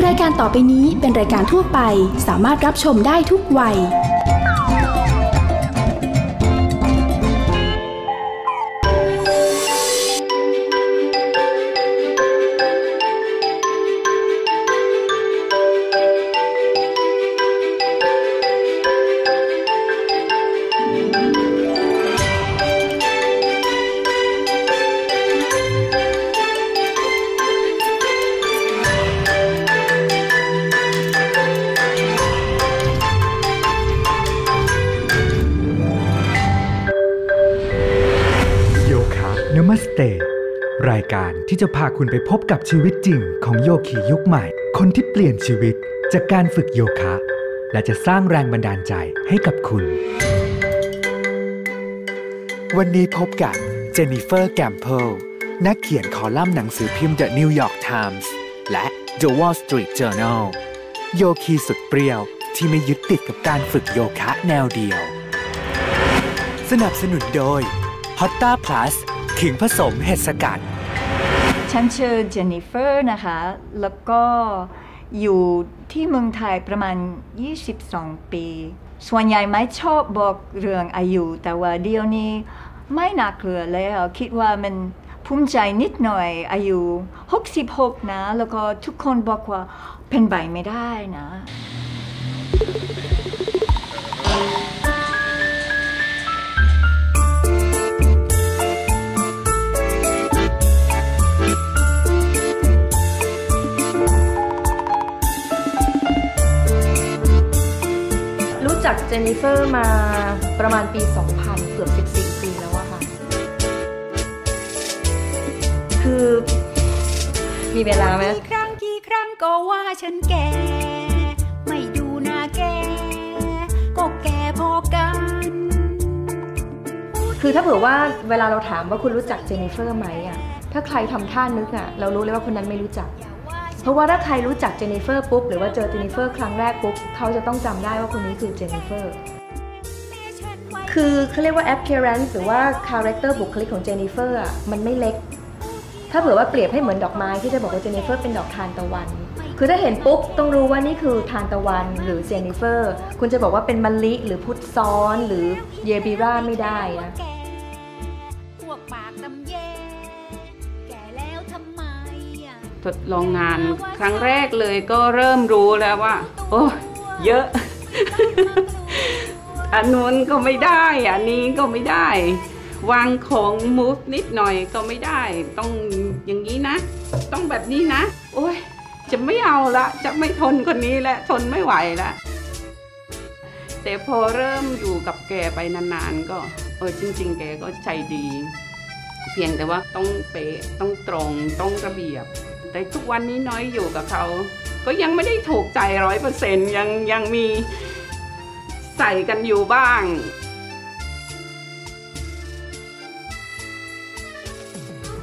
รายการต่อไปนี้เป็นรายการทั่วไปสามารถรับชมได้ทุกวัยรายการที่จะพาคุณไปพบกับชีวิตจริงของโยคียุคใหม่คนที่เปลี่ยนชีวิตจากการฝึกโยคะและจะสร้างแรงบันดาลใจให้กับคุณวันนี้พบกับเจนนิเฟอร์ แกมเพนักเขียนคอลัมน์หนังสือพิมพ์ The New York Times และ The Wall Street Journal โยคีสุดเปรี้ยวที่ไม่ยึดติดกับการฝึกโยคะแนวเดียวสนับสนุนโดย Hotta Plus ขิงผสมเห็ดสกัดฉันชื่อเจนนิเฟอร์นะคะแล้วก็อยู่ที่เมืองไทยประมาณ22ปีส่วนใหญ่ไม่ชอบบอกเรื่องอายุแต่ว่าเดี๋ยวนี้ไม่น่าเกลือแล้วคิดว่ามันภูมิใจนิดหน่อยอายุ66นะแล้วก็ทุกคนบอกว่าเป็นไปไม่ได้นะรู้จักเจนนิเฟอร์มาประมาณปี 2000 เกือบ 14 ปีแล้วอะค่ะคือมีเวลาไหมกี่ครั้งก็ว่าฉันแก่ไม่ดูหน้าแก่ก็แก่พอกันคือถ้าเผื่อว่าเวลาเราถามว่าคุณรู้จักเจนนิเฟอร์ไหมอะถ้าใครทำท่านึกอะเรารู้เลยว่าคนนั้นไม่รู้จักเพราะว่าถ้าใครรู้จักเจนนิเฟอร์ปุ๊บหรือว่าเจอเจนนิเฟอร์ครั้งแรกปุ๊บเขาจะต้องจำได้ว่าคนนี้คือเจนนิเฟอร์คือเขาเรียกว่า appearance หรือว่า character บุคลิกของเจนนิเฟอร์มันไม่เล็กถ้าเผื่อว่าเปรียบให้เหมือนดอกไม้ที่จะบอกว่าเจนนิเฟอร์เป็นดอกทานตะวันคือถ้าเห็นปุ๊บต้องรู้ว่านี่คือทานตะวันหรือเจนนิเฟอร์คุณจะบอกว่าเป็นมะลิหรือพุทธซ้อนหรือเยบิราไม่ได้นะทดลองงานครั้งแรกเลยก็เริ่มรู้แล้วว่าโอ้เยอะ อันนู้นก็ไม่ได้อันนี้ก็ไม่ได้วางของมูฟนิดหน่อยก็ไม่ได้ต้องอย่างนี้นะต้องแบบนี้นะโอ้ยจะไม่เอาละจะไม่ทนคนนี้และทนไม่ไหวละแต่พอเริ่มอยู่กับแกไปนานๆก็จริงๆแกก็ใจดีเพียงแต่ว่าต้องเป๊ะต้องตรงต้องระเบียบแต่ทุกวันนี้น้อยอยู่กับเขาก็ยังไม่ได้ถูกใจ 100% ยังมีใส่กันอยู่บ้าง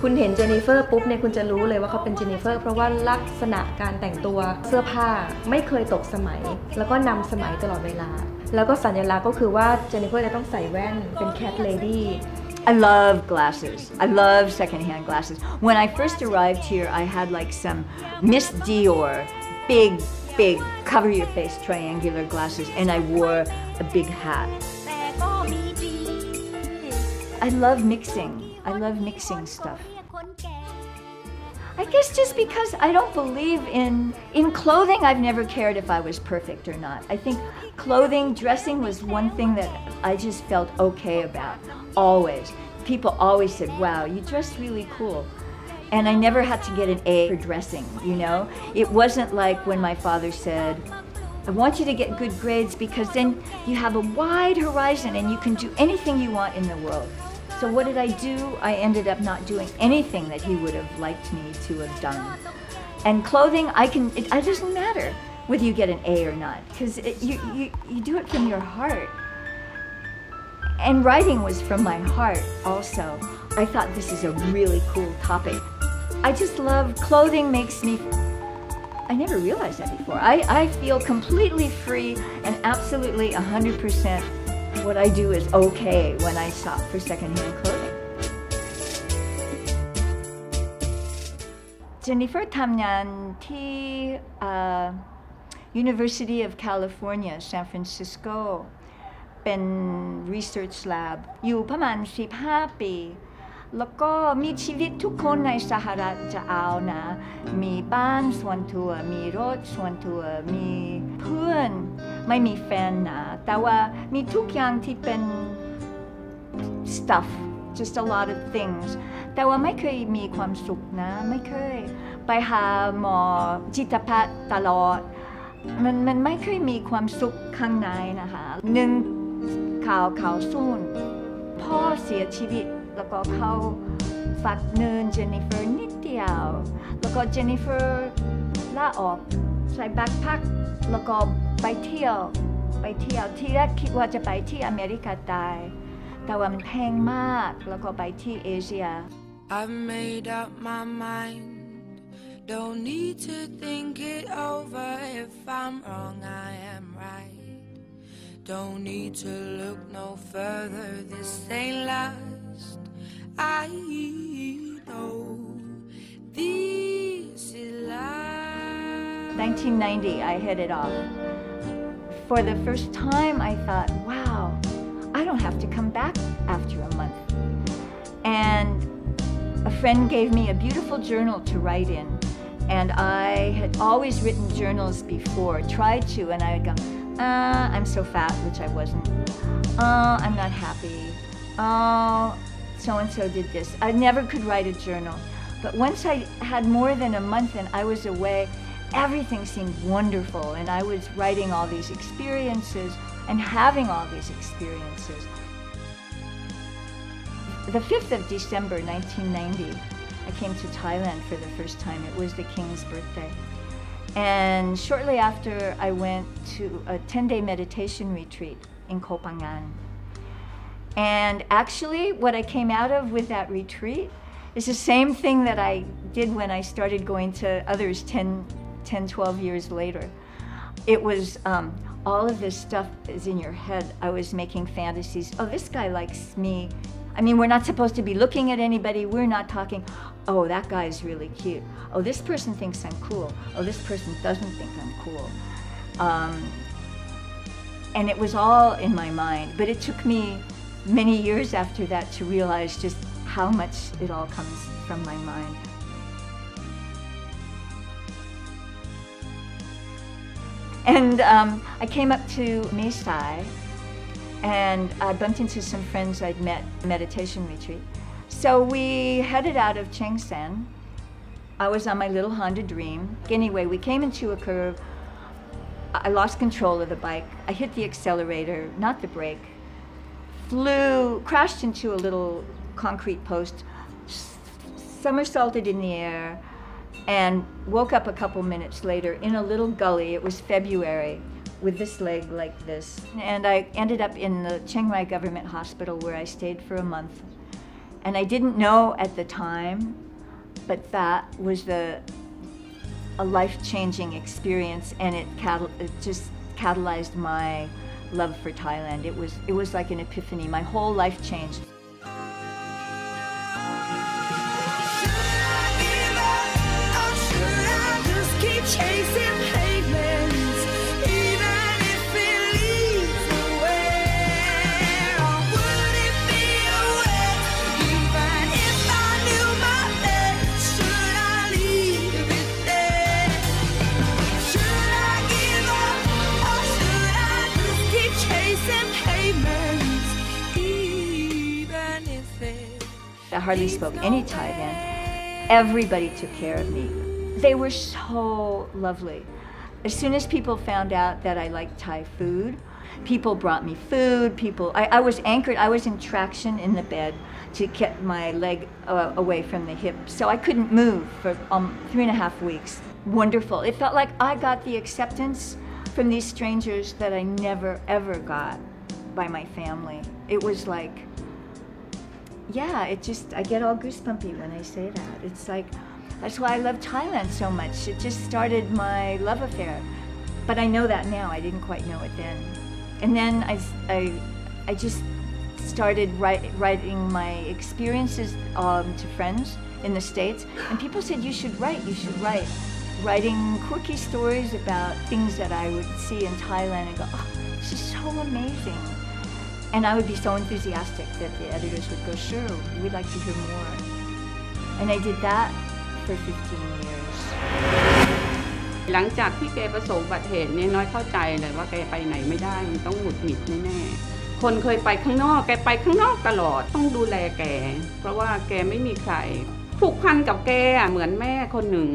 คุณเห็นเจนนิเฟอร์ปุ๊บเนี่ยคุณจะรู้เลยว่าเขาเป็นเจนนิเฟอร์เพราะว่าลักษณะการแต่งตัวเสื้อผ้าไม่เคยตกสมัยแล้วก็นำสมัยตลอดเวลาแล้วก็สัญลักษณ์ก็คือว่าเจนนิเฟอร์จะต้องใส่แว่นเป็น cat lady I love glasses. I love secondhand glasses. When I first arrived here, I had like some Miss Dior, big cover your face triangular glasses, and I wore a big hat. I love mixing. I love mixing stuff. I guess just because I don't believe in clothing, I've never cared if I was perfect or not. I think clothing, dressing was one thing that I just felt okay about, always. People always said, wow, you dress really cool. And I never had to get an A for dressing, you know? It wasn't like when my father said, I want you to get good grades because then you have a wide horizon and you can do anything you want in the world. So what did I do? I ended up not doing anything that he would have liked me to have done. And clothing, it doesn't matter whether you get an A or not, because you do it from your heart. And writing was from my heart also. I thought this is a really cool topic. I just love clothing makes me, I never realized that before. I feel completely free and absolutely 100% what I do is okay when I shop for secondhand clothing. เจ Jennifer ทำงานที่ University of California San Francisco เป็น Research Lab อยู่ประมาณ15 ปีแล้วก็มีชีวิตทุกคนในสหรัฐจะเอานะมีบ้านส่วนตัวมีรถส่วนตัวมีเพื่อนไม่มีแฟนนะแต่ว่ามีทุกอย่างที่เป็น stuff just a lot of things แต่ว่าไม่เคยมีความสุขนะไม่เคยไปหาหมอจิตแพทย์ตลอดมันไม่เคยมีความสุขข้างในนะคะหนึ่งข่าวสูญพ่อเสียชีวิตแล้วก็เขาฝากเงินเจนนิเฟอร์นิดเดียวแล้วก็เจนนิเฟอร์ลาออกใส่แบ็คแพ็คแล้วก็ไปเที่ยวที่แรกคิดว่าจะไปที่อเมริกาใต้แต่ว่ามันแพงมากแล้วก็ไปที่เอเชีย I've made up my mind don't need to think it over if I'm wrong I am right don't need to look no further this ain't last I know this is life 1990 I hit it off for the first time I thought wow I don't have to come back after a month and a friend gave me a beautiful journal to write in and I had always written journals before tried to and I would go I'm so fat which I wasn't I'm not happy so-and-so did this. I never could write a journal. But once I had more than a month and I was away, everything seemed wonderful. And I was writing all these experiences and having all these experiences. The 5th of December, 1990, I came to Thailand for the first time. It was the king's birthday. And shortly after, I went to a 10-day meditation retreat in Koh Phangan. And actually, what I came out of with that retreat is the same thing that I did when I started going to others 12 years later. It was all of this stuff is in your head. I was making fantasies. Oh, this guy likes me. I mean, we're not supposed to be looking at anybody. We're not talking, oh, that guy is really cute. Oh, this person thinks I'm cool. Oh, this person doesn't think I'm cool. And it was all in my mind. But it took me many years after that to realize just how much it all comes from my mind. And I came up to Mesai and I bumped into some friends I'd met at a meditation retreat. So we headed out of Chiang Saen. I was on my little Honda Dream. Anyway, we came into a curve. I lost control of the bike. I hit the accelerator, not the brake. Crashed into a little concrete post, somersaulted in the air, and woke up a couple minutes later in a little gully. It was February, with this leg like this. And I ended up in the Chiang Rai Government Hospital where I stayed for a month. And I didn't know at the time, but that was a life-changing experience, and it just catalyzed my love for Thailand. It was like an epiphany. My whole life changed. Chasing pavements, even if it leads nowhere. Or would it be a way, even if I knew my best? Should I leave it there? Should I give up, or should I just keep chasing pavements, even if it? I hardly spoke any Thai then. Everybody took care of me. They were so lovely. As soon as people found out that I liked Thai food, people brought me food. I was anchored. I was in traction in the bed to get my leg away from the hip. So I couldn't move for 3.5 weeks. Wonderful. It felt like I got the acceptance from these strangers that I never ever got by my family. It was like, yeah, I get all goosebumpy when I say that. It's like, that's why I love Thailand so much. It just started my love affair. But I know that now. I didn't quite know it then. And then I just started writing my experiences to friends in the States, and people said, you should write. Writing quirky stories about things that I would see in Thailand and go, oh, this is so amazing. And I would be so enthusiastic that the editors would go, sure, we'd like to hear more. And I did that for 15 years. หลังจากที่แกประสบอุบัติเหตุเนี่ยน้อยเข้าใจเลยว่าแกไปไหนไม่ได้มันต้องหงุดหงิดแน่ๆคนเคยไปข้างนอกแกไปข้างนอกตลอดต้องดูแลแกเพราะว่าแกไม่มีใครผูกพันกับแกเหมือนแม่คนหนึ่ง